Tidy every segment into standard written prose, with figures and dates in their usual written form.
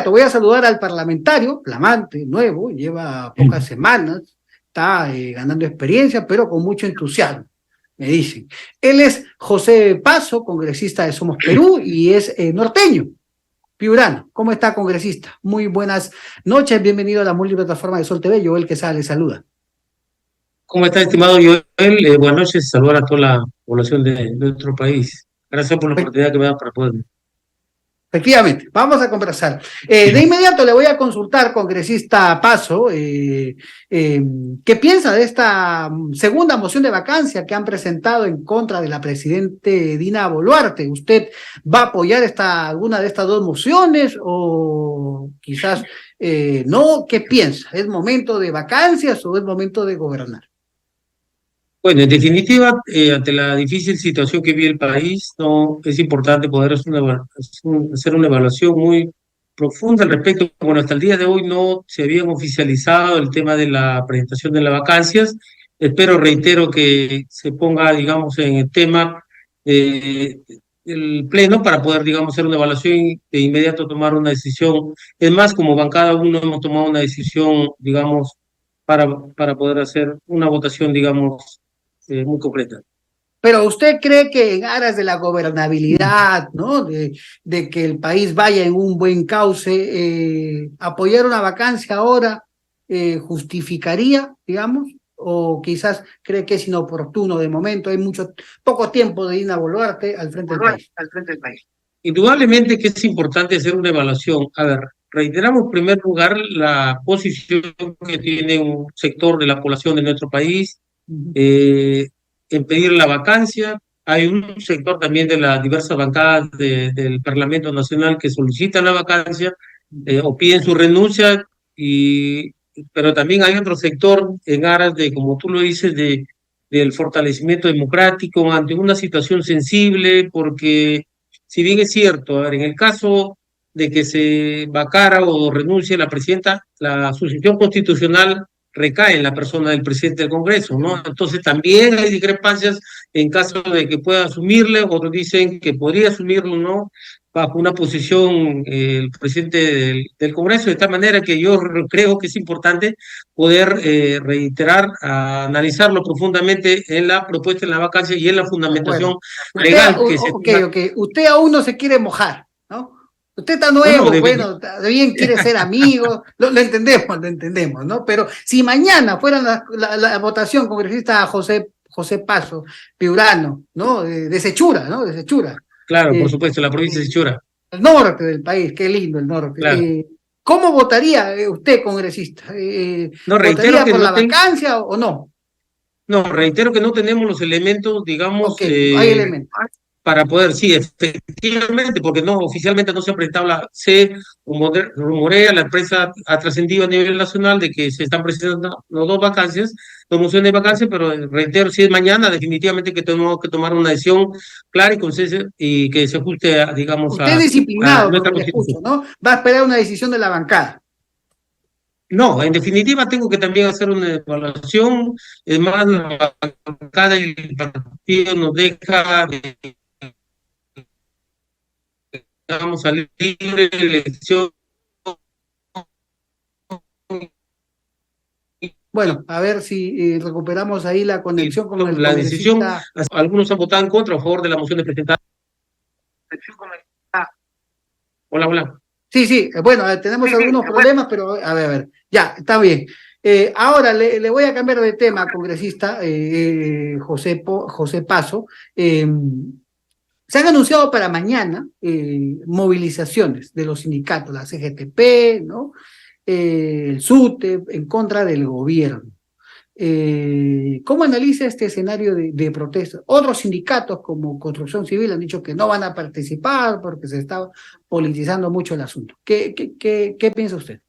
inmediato voy a saludar al parlamentario, flamante, nuevo, lleva pocas semanas, está ganando experiencia, pero con mucho entusiasmo, me dicen. Él es José Paso, congresista de Somos Perú, y es norteño, piurano. ¿Cómo está, congresista? Muy buenas noches, bienvenido a la multiplataforma de Sol TV. Joel Quesada le saluda. ¿Cómo está, estimado Joel? Buenas noches, saludar a toda la población de nuestro país. Gracias por la oportunidad que me da para poder. Efectivamente, vamos a conversar. De inmediato le voy a consultar, congresista Paso, ¿qué piensa de esta segunda moción de vacancia que han presentado en contra de la presidente Dina Boluarte? ¿Usted va a apoyar alguna de estas dos mociones o quizás no? ¿Qué piensa? ¿Es momento de vacancias o es momento de gobernar? Bueno, en definitiva, ante la difícil situación que vive el país, no es importante poder hacer una evaluación muy profunda al respecto. Bueno, hasta el día de hoy no se habían oficializado el tema de la presentación de las vacancias. Reitero que se ponga, digamos, en el tema el Pleno para poder, digamos, hacer una evaluación y de inmediato tomar una decisión. Es más, como bancada uno hemos tomado una decisión, digamos, para poder hacer una votación, digamos, muy completa. Pero usted cree que en aras de la gobernabilidad, ¿no? De que el país vaya en un buen cauce, apoyar una vacancia ahora justificaría, digamos, o quizás cree que es inoportuno de momento, hay poco tiempo de Dina Boluarte al frente del país. Indudablemente que es importante hacer una evaluación. A ver, reiteramos en primer lugar la posición que tiene un sector de la población de nuestro país en pedir la vacancia. Hay un sector también de las diversas bancadas del Parlamento Nacional que solicitan la vacancia o piden su renuncia, pero también hay otro sector en aras de, como tú lo dices, del fortalecimiento democrático ante una situación sensible, porque si bien es cierto, a ver, en el caso de que se vacara o renuncie la presidenta, la sucesión constitucional recae en la persona del presidente del Congreso, ¿no? Entonces también hay discrepancias en caso de que pueda asumirle, otros dicen que podría asumirlo, ¿no? Bajo una posición el presidente del Congreso, de tal manera que yo creo que es importante poder reiterar, analizarlo profundamente en la propuesta, en la vacancia y en la fundamentación legal que se tenga. Ok. Usted aún no se quiere mojar, ¿no? Usted está nuevo, bueno, bien quiere ser amigo, lo entendemos, ¿no? Pero si mañana fuera la votación congresista José Paso, piurano, ¿no? De Sechura, ¿no? De Sechura. Claro, por supuesto, la provincia de Sechura. El norte del país, qué lindo el norte. Claro. ¿Cómo votaría usted, congresista? No, ¿Votaría por la vacancia o no? No, reitero que no tenemos los elementos, digamos, no hay elementos para poder, sí, efectivamente, porque no, oficialmente no se ha presentado se rumorea, la empresa ha trascendido a nivel nacional de que se están presentando dos mociones de vacancias, pero reitero, si es mañana, definitivamente que tenemos que tomar una decisión clara y que se ajuste, digamos, Usted es disciplinado, nuestra porque le escucho, ¿no? Va a esperar una decisión de la bancada. No, en definitiva tengo que también hacer una evaluación. Es más, la bancada y el partido nos deja, digamos, a libre elección. Bueno, a ver si recuperamos ahí la conexión con el la congresista. decisión. Algunos han votado en contra o a favor de la moción de presentar. Hola. Sí, bueno, tenemos algunos problemas, pero a ver, ya, está bien. Ahora le voy a cambiar de tema, congresista José Paso. Se han anunciado para mañana movilizaciones de los sindicatos, la CGTP, ¿no? El SUTE, en contra del gobierno. ¿Cómo analiza este escenario de protesta? Otros sindicatos como Construcción Civil han dicho que no van a participar porque se está politizando mucho el asunto. ¿Qué piensa usted?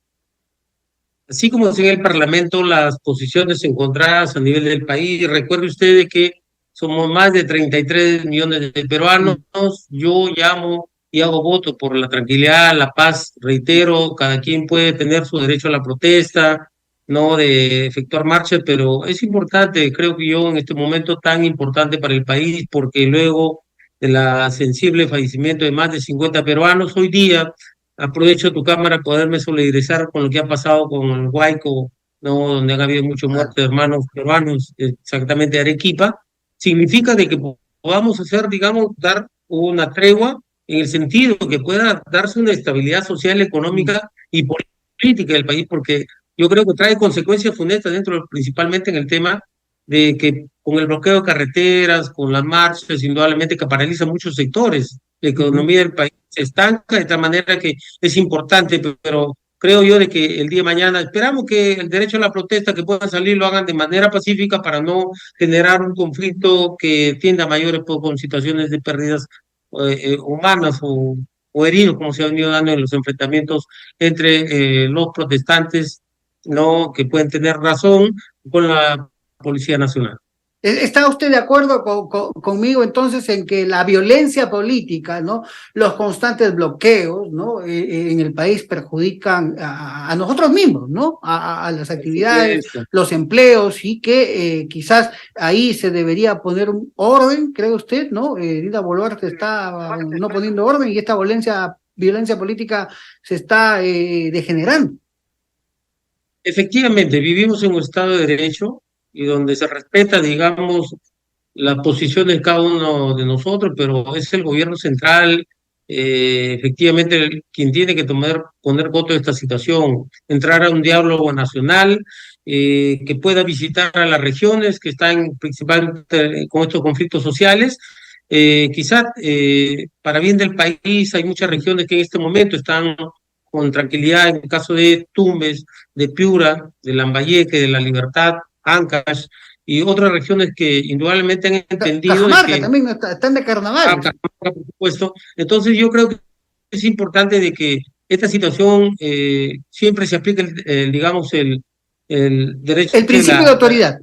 Así como sigue el Parlamento, las posiciones encontradas a nivel del país, recuerde usted de que somos más de 33 millones de peruanos. Yo llamo y hago voto por la tranquilidad, la paz. Reitero, cada quien puede tener su derecho a la protesta, no de efectuar marchas, pero es importante, creo que yo en este momento tan importante para el país, porque luego de la sensible fallecimiento de más de 50 peruanos, hoy día aprovecho tu cámara poderme solidarizar con lo que ha pasado con el Huayco, ¿no? Donde han habido muchos Claro. muertos de hermanos peruanos, exactamente de Arequipa. Significa de que podamos hacer, digamos, dar una tregua en el sentido que pueda darse una estabilidad social, Mm, económica y política del país, porque yo creo que trae consecuencias funestas dentro, principalmente en el tema de que con el bloqueo de carreteras, con las marchas, indudablemente que paraliza muchos sectores. La ujú. economía del país se estanca de tal manera que es importante, pero creo yo de que el día de mañana esperamos que el derecho a la protesta que puedan salir lo hagan de manera pacífica para no generar un conflicto que tienda a mayores con situaciones de pérdidas humanas o heridos, como se ha venido dando en los enfrentamientos entre los protestantes, no que pueden tener razón con la Policía Nacional. ¿Está usted de acuerdo conmigo entonces en que la violencia política, ¿no? Los constantes bloqueos, ¿no? En el país perjudican a nosotros mismos, ¿no? A las Por actividades, supuesto. los empleos y que quizás ahí se debería poner un orden, cree usted, ¿no? Dina Boluarte está no poniendo orden y esta violencia política se está degenerando. Efectivamente, vivimos en un Estado de Derecho y donde se respeta, digamos, la posición de cada uno de nosotros, pero es el gobierno central, efectivamente, quien tiene que poner voto a esta situación, entrar a un diálogo nacional que pueda visitar a las regiones que están principalmente con estos conflictos sociales. Quizás para bien del país hay muchas regiones que en este momento están con tranquilidad, en el caso de Tumbes, de Piura, de Lambayeque, de La Libertad, Ancash, y otras regiones que indudablemente han entendido de Cajamarca que también están de carnavales. acá, por supuesto. Entonces yo creo que es importante de que esta situación siempre se aplique, digamos, el derecho El de principio de autoridad.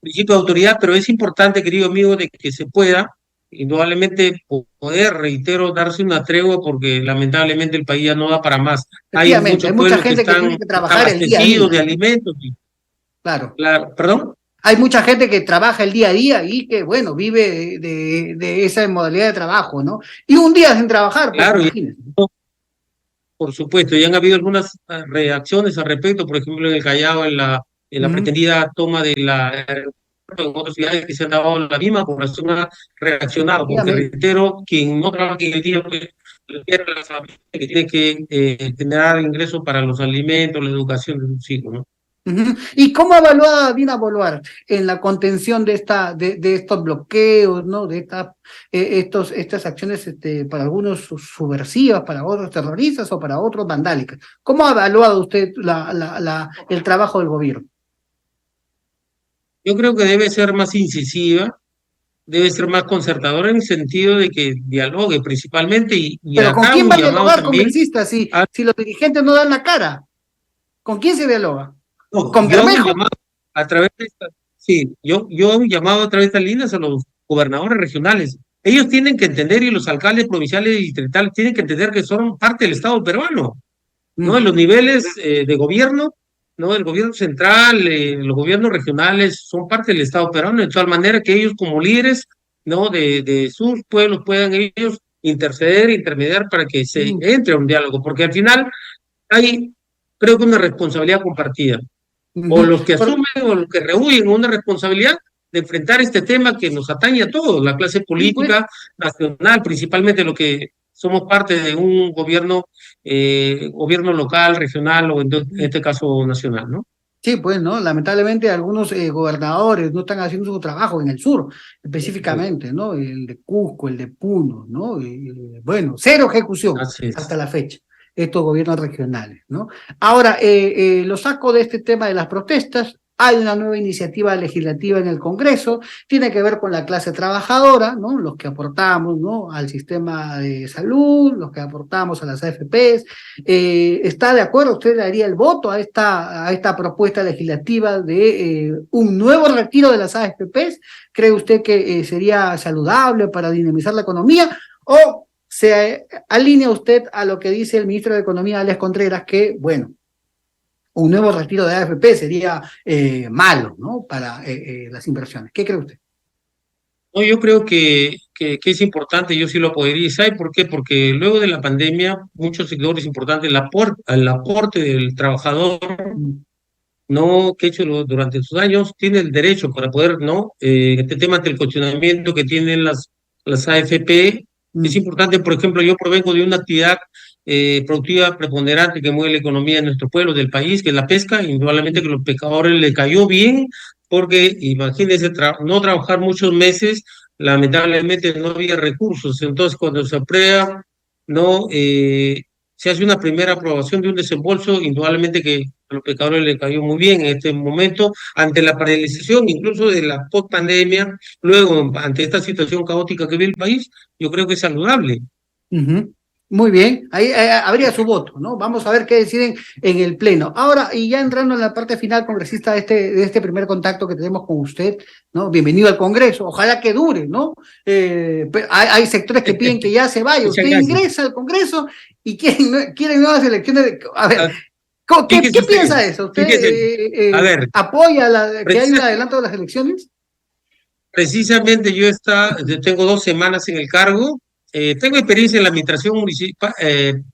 principio de autoridad, pero es importante, querido amigo, de que se pueda, indudablemente, poder, reitero, darse una tregua porque lamentablemente el país ya no da para más. Hay Efectivamente, hay muchos mucha pueblos que gente que tiene están que trabajar el día a abastecidos de día, alimentos. claro. ¿Perdón? Hay mucha gente que trabaja el día a día y que, bueno, vive de esa modalidad de trabajo, ¿no? Y un día sin trabajar, pues Claro, y imagínense. por supuesto, ya han habido algunas reacciones al respecto, por ejemplo, en el Callao, en la Ujú. pretendida toma de en otras ciudades que se han dado la misma población ha reaccionado, porque Efectivamente. reitero, quien no trabaja en el día, pues, requiere la familia que tiene que generar ingresos para los alimentos, la educación de sus hijos, ¿no? Ujú. ¿Y cómo evalúa Dina Boluarte en la contención de estos bloqueos, ¿no? De estas acciones para algunos subversivas, para otros terroristas o para otros vandálicas? ¿Cómo ha evaluado usted el trabajo del gobierno? Yo creo que debe ser más incisiva, debe ser más concertadora en el sentido de que dialogue principalmente, y Pero ¿con acá quién un va a llamado dialogar, también. congresista, si los dirigentes no dan la cara? ¿Con quién se dialoga? No, ¿Con yo hago un Bermejo? llamado a través de sí, yo hago un llamado a través de estas líneas a los gobernadores regionales. Ellos tienen que entender, y los alcaldes provinciales y distritales tienen que entender que son parte del Estado peruano, ¿no? En Mm. los niveles de gobierno, ¿no? El gobierno central, los gobiernos regionales son parte del Estado peruano, de tal manera que ellos como líderes, ¿no? De sus pueblos puedan ellos interceder, intermediar para que se Mm. entre a un diálogo, porque al final hay, creo que una responsabilidad compartida o Ujú. los que asumen o los que rehuyen una responsabilidad de enfrentar este tema que nos atañe a todos, la clase Sí, pues. política nacional, principalmente lo que somos parte de un gobierno local, regional o en este caso nacional, ¿no? Sí, pues, ¿no? Lamentablemente algunos gobernadores no están haciendo su trabajo en el sur, Por supuesto. específicamente, ¿no? El de Cusco, el de Puno, ¿no? Bueno, cero ejecución Así hasta es. la fecha, estos gobiernos regionales, ¿no? Ahora, lo saco de este tema de las protestas. Hay una nueva iniciativa legislativa en el Congreso, tiene que ver con la clase trabajadora, ¿no? Los que aportamos, ¿no? Al sistema de salud, los que aportamos a las AFPs. ¿Está de acuerdo? ¿Usted le daría el voto a esta propuesta legislativa de un nuevo retiro de las AFPs? ¿Cree usted que sería saludable para dinamizar la economía? ¿O se alinea usted a lo que dice el ministro de Economía, Alex Contreras, que, bueno, un nuevo retiro de AFP sería malo, ¿no? Para las inversiones. ¿Qué cree usted? No, yo creo que que es importante, yo sí lo apoyaría. ¿Sabe por qué? Porque luego de la pandemia, muchos sectores importantes, el aporte del trabajador, Mm, no que ha hecho durante sus años, tiene el derecho para poder, ¿no? Este tema del cuestionamiento que tienen las AFP es mm, importante. Por ejemplo, yo provengo de una actividad productiva preponderante que mueve la economía de nuestro pueblo, del país, que es la pesca. Indudablemente que a los pescadores les cayó bien, porque imagínense no trabajar muchos meses, lamentablemente no había recursos. Entonces, cuando se aprueba, no se hace una primera aprobación de un desembolso, indudablemente que a los pescadores les cayó muy bien en este momento, ante la paralización incluso de la post-pandemia, luego ante esta situación caótica que vive el país, yo creo que es saludable. ujú. Muy bien, ahí habría su voto, ¿no? Vamos a ver qué deciden en el Pleno. Ahora, y ya entrando en la parte final, congresista, de este primer contacto que tenemos con usted, ¿no? Bienvenido al Congreso, ojalá que dure, ¿no? Hay sectores que piden que ya se vaya, Muchas usted gracias. ingresa al Congreso y quieren nuevas elecciones. A ver, Ah, ¿qué fíjese usted, piensa de eso? ¿Usted fíjese, a ver, apoya que haya un precisa- adelanto de las elecciones? precisamente yo tengo 2 semanas en el cargo. Tengo experiencia en la administración municipal,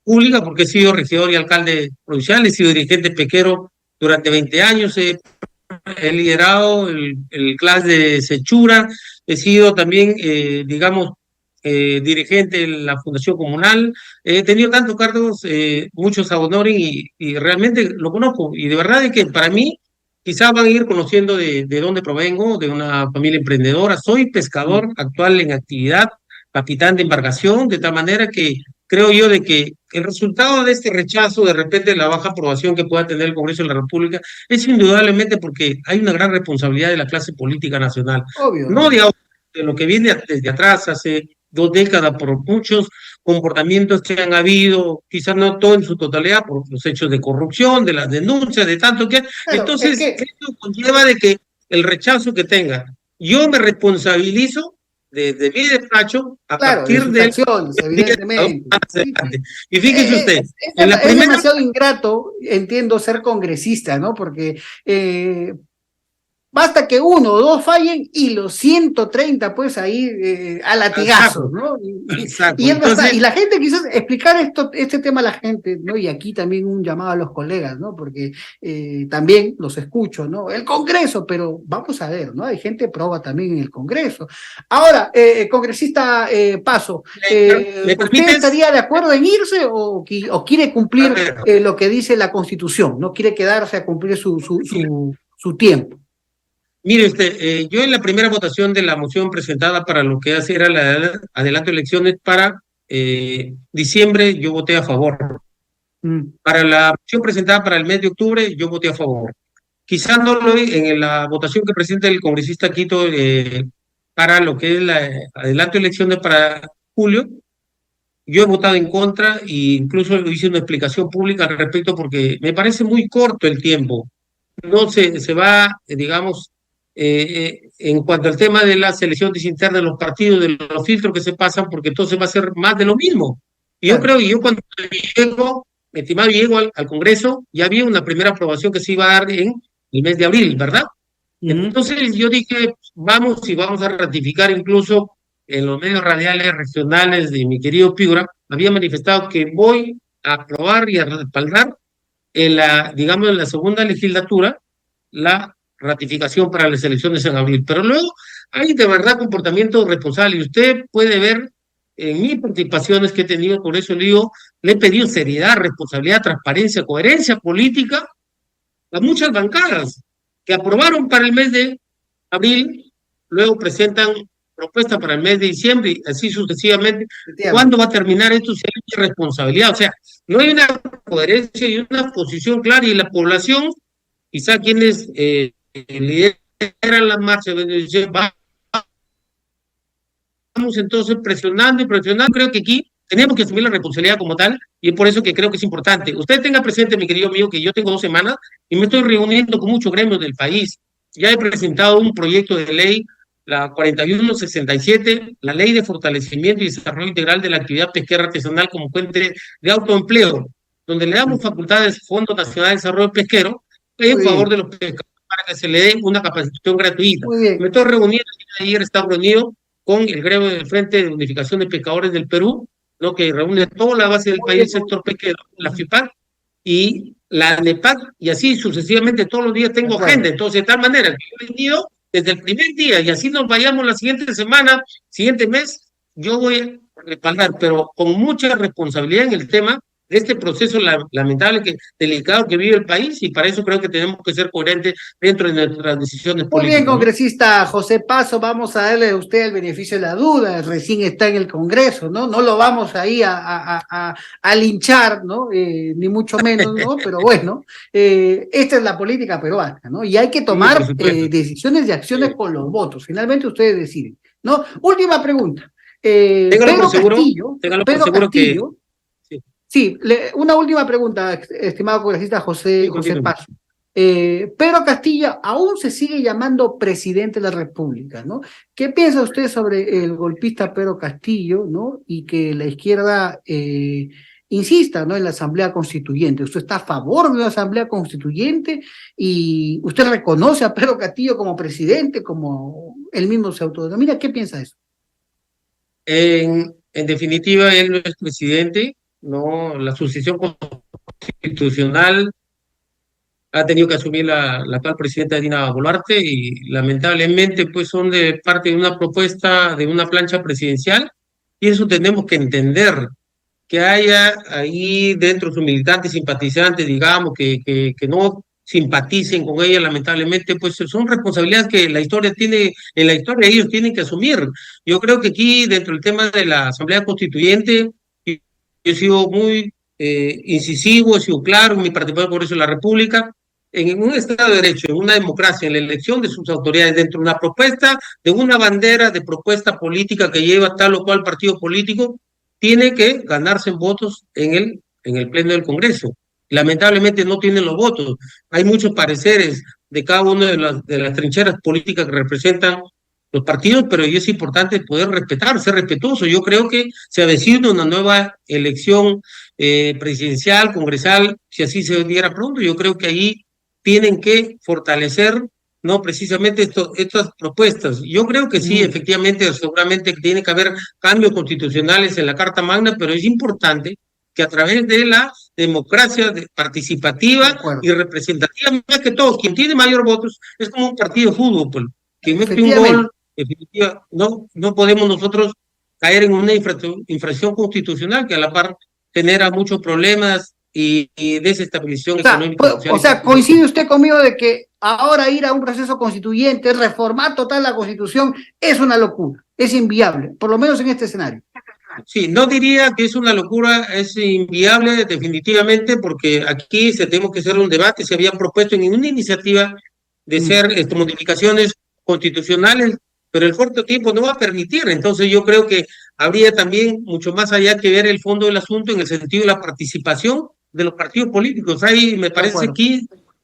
pública, porque he sido regidor y alcalde provincial, he sido dirigente pesquero durante 20 años, he liderado el CLAS de Sechura, he sido también, digamos, dirigente en la Fundación Comunal, he tenido tantos cargos, muchos a honor, y realmente lo conozco. Y de verdad es que para mí, quizás van a ir conociendo de dónde provengo, de una familia emprendedora. Soy pescador actual en actividad, capitán de embarcación, de tal manera que creo yo de que el resultado de este rechazo, de repente la baja aprobación que pueda tener el Congreso de la República, es indudablemente porque hay una gran responsabilidad de la clase política nacional. Obvio, No ¿no? de ahora, de lo que viene desde atrás, hace 2 décadas, por muchos comportamientos que han habido, quizás no todo en su totalidad, por los hechos de corrupción, de las denuncias, de tanto que... Claro, es Entonces, que, esto conlleva de que el rechazo que tenga, yo me responsabilizo de mi despacho a claro, de partir sus del... acciones, evidentemente. Más Sí, sí. adelante. Y fíjese usted, en la Es primera... demasiado ingrato, entiendo, ser congresista, ¿no? Porque basta que uno o dos fallen y los 130 pues ahí a Al latigazos, saco, ¿no? al saco. Y es bastante, y Entonces, la gente quizás explicar este tema a la gente, ¿no? Y aquí también un llamado a los colegas, ¿no? Porque también los escucho, ¿no? El Congreso, pero vamos a ver, ¿no? Hay gente proba también en el Congreso. Ahora, congresista Paso, ¿me ¿usted permites? estaría de acuerdo en irse o quiere A cumplir ver, lo que dice la Constitución? ¿No quiere quedarse a cumplir su tiempo? mire usted, yo en la primera votación de la moción presentada para lo que hace era la adelanto de elecciones para diciembre, yo voté a favor. Mm, Para la moción presentada para el mes de octubre, yo voté a favor. Quizás no lo en la votación que presenta el congresista Quito para lo que es la adelanto de elecciones para julio, yo he votado en contra e incluso hice una explicación pública al respecto porque me parece muy corto el tiempo. No se va, digamos, en cuanto al tema de las elecciones internas de los partidos, de los filtros que se pasan, porque entonces va a ser más de lo mismo. Y yo claro. creo, y yo cuando llego, mi estimado, llego al Congreso, ya había una primera aprobación que se iba a dar en el mes de abril, ¿verdad? Ujú. Entonces yo dije, vamos y vamos a ratificar, incluso en los medios radiales regionales de mi querido Piura, había manifestado que voy a aprobar y a respaldar en la, digamos, en la segunda legislatura, la ratificación para las elecciones en abril. Pero luego hay de verdad comportamiento responsable, y usted puede ver en mis participaciones que he tenido, por eso le digo, le he pedido seriedad, responsabilidad, transparencia, coherencia política a muchas bancadas que aprobaron para el mes de abril, luego presentan propuesta para el mes de diciembre y así sucesivamente. Efectivamente. ¿Cuándo va a terminar esto? Si hay responsabilidad, o sea, no hay una coherencia y una posición clara, y la población, quizá quienes lideran las marchas, dicen, vamos entonces presionando y presionando. Creo que aquí tenemos que asumir la responsabilidad como tal, y es por eso que creo que es importante. Usted tenga presente, mi querido amigo, que yo tengo 2 semanas y me estoy reuniendo con muchos gremios del país. Ya he presentado un proyecto de ley, la 4167, la ley de fortalecimiento y desarrollo integral de la actividad pesquera artesanal como fuente de autoempleo, donde le damos facultades al Fondo Nacional de Desarrollo Pesquero en Muy favor bien, de los pescadores para que se le dé una capacitación gratuita. muy Me bien. estoy reuniendo, ayer estaba reunido con el gremio del Frente de Unificación de Pescadores del Perú, ¿no? Que reúne toda la base del Muy país, bien, el sector pesquero, la FIPAC y la ANEPAC, y así sucesivamente todos los días de tengo acuerdo. agenda. Entonces, de tal manera que yo he venido desde el primer día, y así nos vayamos la siguiente semana, siguiente mes, yo voy a respaldar, pero con mucha responsabilidad en el tema de este proceso lamentable, delicado que vive el país, y para eso creo que tenemos que ser coherentes dentro de nuestras decisiones Muy bien, políticas, ¿no? congresista José Paso, vamos a darle a usted el beneficio de la duda, recién está en el Congreso, ¿no? No lo vamos ahí a linchar, ¿no? Ni mucho menos, ¿no? Pero bueno, esta es la política peruana, ¿no? Y hay que Sí, por tomar supuesto. decisiones y acciones Sí. con los votos, finalmente ustedes deciden, ¿no? Última pregunta. Téngalo por Pedro seguro, Castillo, téngalo por Pedro seguro que Castillo, sí, sí, una última pregunta, estimado congresista sí, José continúe. Paso. Pedro Castillo aún se sigue llamando presidente de la República, ¿no? ¿Qué piensa usted sobre el golpista Pedro Castillo, ¿no? Y que la izquierda insista, ¿no? En la Asamblea Constituyente. ¿Usted está a favor de una Asamblea Constituyente y usted reconoce a Pedro Castillo como presidente, como él mismo se autodenomina? ¿Qué piensa de eso? En definitiva, él no es presidente, no, la sucesión constitucional ha tenido que asumir la actual presidenta Dina Boluarte y lamentablemente pues son de parte de una propuesta de una plancha presidencial y eso tenemos que entender, que haya ahí dentro sus militantes, simpatizantes, digamos, que no simpaticen con ella, lamentablemente, pues son responsabilidades que la historia tiene, en la historia ellos tienen que asumir. Yo creo que aquí, dentro del tema de la Asamblea Constituyente, yo he sido muy incisivo, he sido claro en mi particular Congreso de la República, en un Estado de Derecho, en una democracia, en la elección de sus autoridades, dentro de una propuesta, de una bandera de propuesta política que lleva tal o cual partido político, tiene que ganarse votos en el Pleno del Congreso. Lamentablemente no tienen los votos. Hay muchos pareceres de cada una de las trincheras políticas que representan los partidos, pero es importante poder respetar, ser respetuoso. Yo creo que se avecina una nueva elección presidencial, congresal, si así se diera pronto. Yo creo que ahí tienen que fortalecer no precisamente estas propuestas. Yo creo que sí, Mm, efectivamente, seguramente tiene que haber cambios constitucionales en la Carta Magna, pero es importante que a través de la democracia de participativa acuerdo. y representativa, más que todo, quien tiene mayor votos es como un partido de fútbol, pues. Quien mete un Efectivamente. gol, definitiva, no podemos nosotros caer en una infracción constitucional que a la par genera muchos problemas y desestabilización económica, social O y sea, política. coincide usted conmigo de que ahora ir a un proceso constituyente, reformar total la constitución, es una locura, es inviable, por lo menos en este escenario. Sí, no diría que es una locura, es inviable definitivamente, porque aquí se tenemos que hacer un debate, se había propuesto en una iniciativa de Mm, hacer modificaciones constitucionales, pero el corto tiempo no va a permitir, entonces yo creo que habría también mucho más allá que ver el fondo del asunto en el sentido de la participación de los partidos políticos. Hay, me de parece, acuerdo.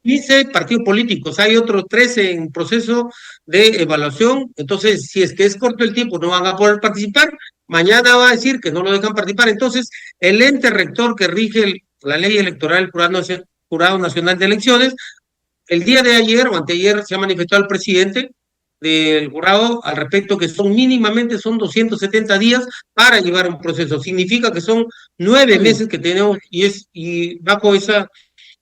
15 partidos políticos, hay otros 13 en proceso de evaluación, entonces si es que es corto el tiempo no van a poder participar, mañana va a decir que no lo dejan participar. Entonces, el ente rector que rige la ley electoral, el Jurado Nacional de Elecciones, el día de ayer o anteayer se ha manifestado el presidente del jurado al respecto que son 270 días para llevar un proceso. Significa que son 9 Muy bien. meses que tenemos y bajo esa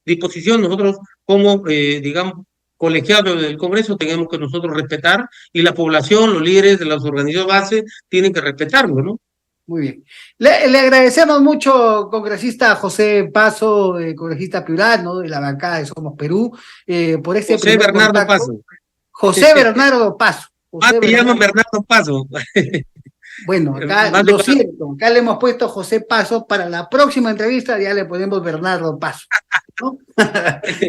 disposición nosotros como, digamos, colegiados del Congreso tenemos que nosotros respetar y la población, los líderes de los organizaciones base tienen que respetarlo, ¿no? Muy bien. Le agradecemos mucho, congresista José Paso, congresista plural, ¿no? De la bancada de Somos Perú, por este José primer Bernardo contacto. Paso. José Bernardo Paso. Ah, José te llaman Bernardo. Bernardo Paso. Bueno, acá Más de lo siento, acá le hemos puesto José Paso, para la próxima entrevista ya le ponemos Bernardo Paso, ¿no?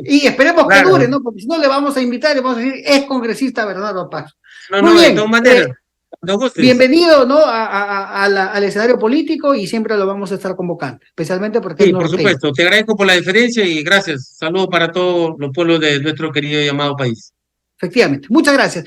Y esperemos que dure, claro. ¿no? Porque si no le vamos a invitar, le vamos a decir, es congresista Bernardo Paso. No, Muy no, de todas bien, maneras, cuando gustes. bienvenido, ¿no? Al escenario político y siempre lo vamos a estar convocando, especialmente porque es Sí, por norteño. supuesto. Te agradezco por la diferencia y gracias. Saludos para todos los pueblos de nuestro querido y amado país. Efectivamente. Muchas gracias.